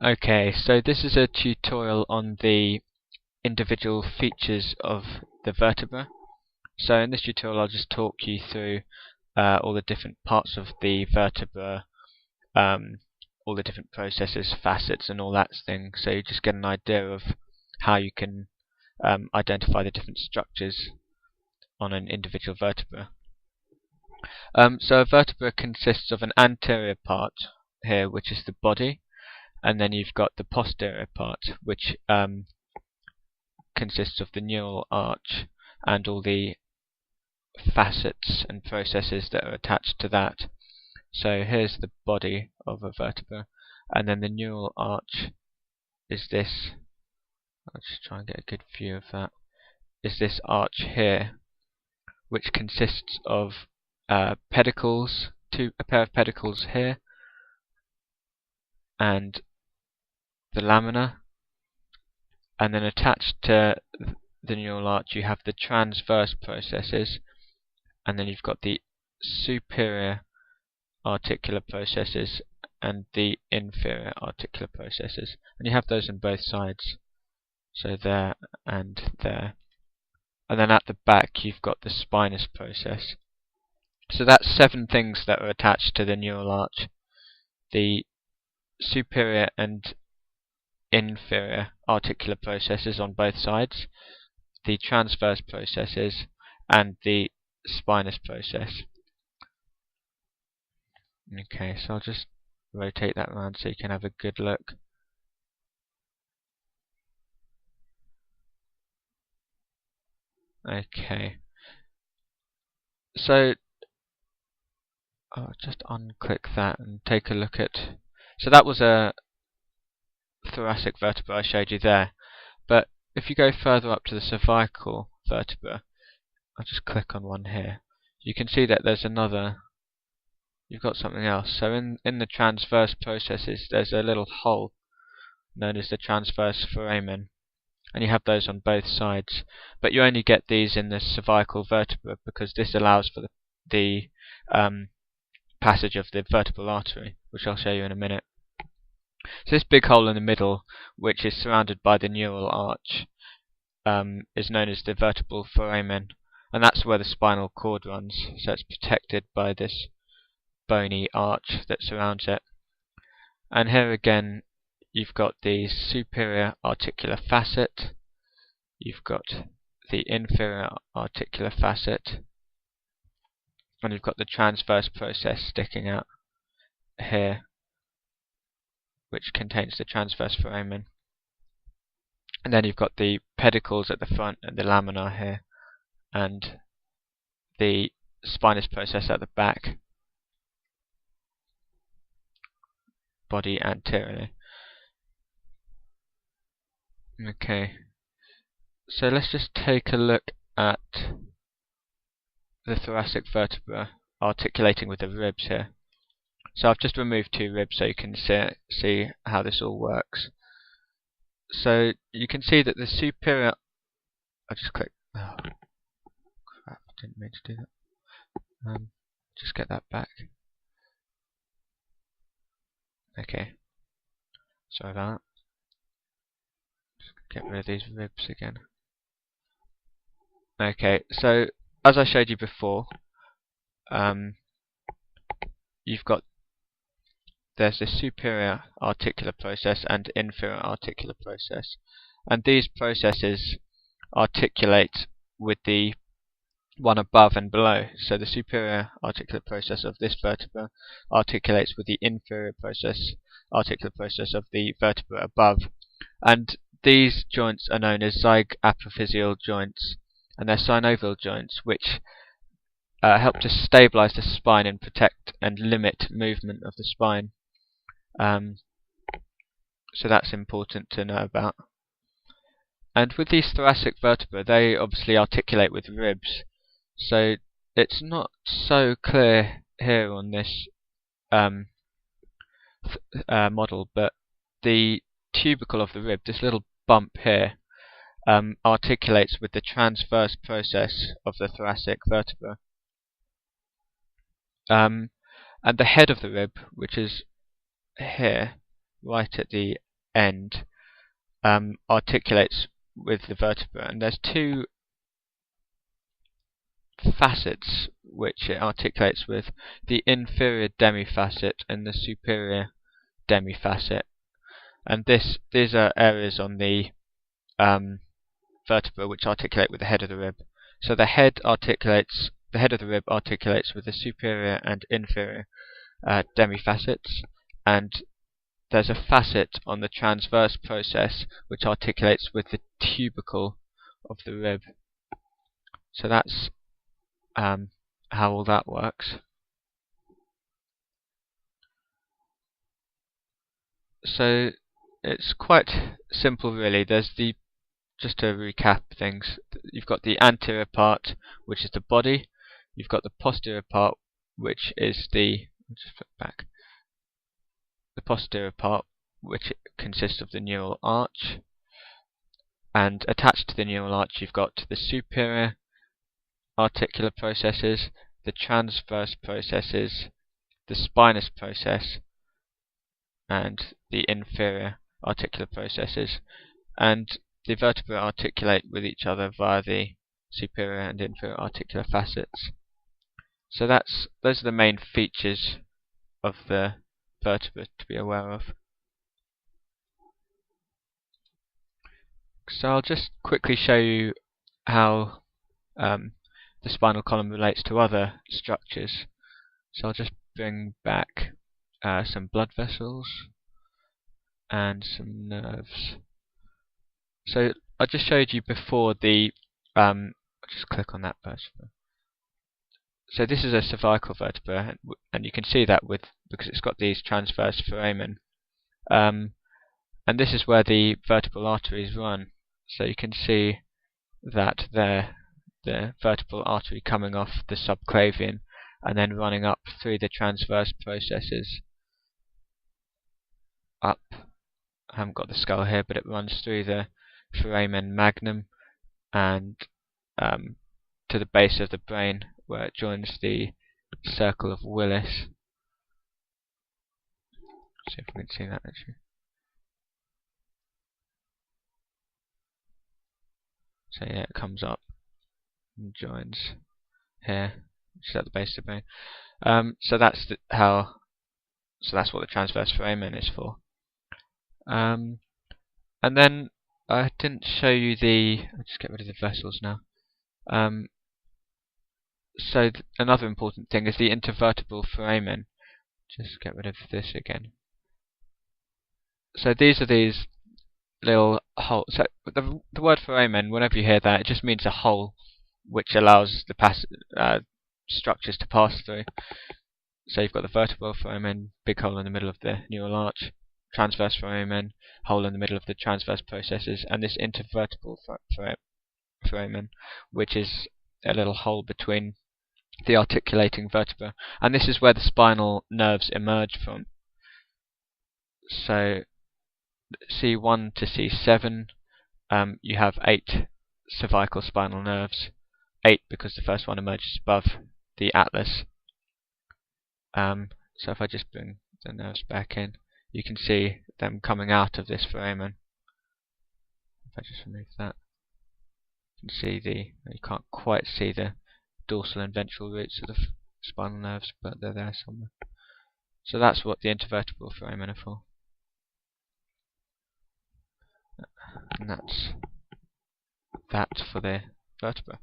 Okay, so this is a tutorial on the individual features of the vertebra. So in this tutorial I'll just talk you through all the different parts of the vertebra, all the different processes, facets and all that thing, so you just get an idea of how you can identify the different structures on an individual vertebra. So a vertebra consists of an anterior part here, which is the body, and then you've got the posterior part, which consists of the neural arch and all the facets and processes that are attached to that. So here's the body of a vertebra, and then the neural arch is this. I'll just try and get a good view of that. Is this arch here, which consists of pedicles, a pair of pedicles here, and the lamina, and then attached to the neural arch you have the transverse processes, and then you've got the superior articular processes and the inferior articular processes, and you have those on both sides, so there and there. And then at the back you've got the spinous process. So that's 7 things that are attached to the neural arch: the superior and inferior articular processes on both sides, the transverse processes, and the spinous process. Okay, so I'll just rotate that around so you can have a good look. Okay, so I'll just unclick that and take a look at. So that was a thoracic vertebra I showed you there, but if you go further up to the cervical vertebra, I'll just click on one here, you can see that there's another, you've got something else. So in the transverse processes there's a little hole known as the transverse foramen, and you have those on both sides, but you only get these in the cervical vertebra because this allows for the passage of the vertebral artery, which I'll show you in a minute. So this big hole in the middle, which is surrounded by the neural arch, is known as the vertebral foramen, and that's where the spinal cord runs, so it's protected by this bony arch that surrounds it. And here again you've got the superior articular facet, you've got the inferior articular facet, and you've got the transverse process sticking out here, which contains the transverse foramen. And then you've got the pedicles at the front and the lamina here, and the spinous process at the back, body anteriorly. Okay, so let's just take a look at the thoracic vertebra articulating with the ribs here. So I've just removed 2 ribs so you can see how this all works. So you can see that the superior, I just click, oh crap, I didn't mean to do that. Just get that back. Okay, sorry about that. Just get rid of these ribs again. Okay, so as I showed you before, you've got, there's the superior articular process and inferior articular process, and these processes articulate with the one above and below. So the superior articular process of this vertebra articulates with the inferior articular process of the vertebra above, and these joints are known as zygapophyseal joints, and they're synovial joints which help to stabilize the spine and protect and limit movement of the spine. So that's important to know about. And with these thoracic vertebrae, they obviously articulate with ribs, so it's not so clear here on this model, but the tubercle of the rib, this little bump here, articulates with the transverse process of the thoracic vertebra. And the head of the rib, which is here, right at the end articulates with the vertebra, and there's two facets which it articulates with: the inferior demifacet and the superior demifacet. And these are areas on the vertebra which articulate with the head of the rib. So the head of the rib articulates with the superior and inferior demifacets, and there's a facet on the transverse process which articulates with the tubercle of the rib. So that's how all that works. So it's quite simple really. Just to recap things, you've got the anterior part, which is the body. You've got the posterior part, which is the posterior part, which consists of the neural arch. And attached to the neural arch, you've got the superior articular processes, the transverse processes, the spinous process, and the inferior articular processes. And the vertebrae articulate with each other via the superior and inferior articular facets. So those are the main features of the vertebra to be aware of. So I'll just quickly show you how the spinal column relates to other structures. So I'll just bring back some blood vessels and some nerves. So I just showed you before the I'll just click on that vertebra. So this is a cervical vertebra, and you can see that because it's got these transverse foramen, and this is where the vertebral arteries run. So you can see that there, the vertebral artery coming off the subclavian and then running up through the transverse processes up. I haven't got the skull here, but it runs through the foramen magnum and to the base of the brain, where it joins the circle of Willis. See if we can see that actually. So yeah, it comes up and joins here, which is at the base of the brain. So that's what the transverse foramen is for. And then I didn't show you I'll just get rid of the vessels now. So another important thing is the intervertebral foramen. Just get rid of this again. So these are these little holes. So the word foramen, whenever you hear that, it just means a hole which allows the structures to pass through. So you've got the vertebral foramen, big hole in the middle of the neural arch, transverse foramen, hole in the middle of the transverse processes, and this intervertebral foramen, which is a little hole between the articulating vertebra. And this is where the spinal nerves emerge from. So C1 to C7, you have 8 cervical spinal nerves. 8 because the first one emerges above the atlas. So if I just bring the nerves back in, you can see them coming out of this foramen. If I just remove that, you can see you can't quite see the dorsal and ventral roots of the spinal nerves, but they're there somewhere. So that's what the intervertebral foramen are for. And that's that for the vertebra.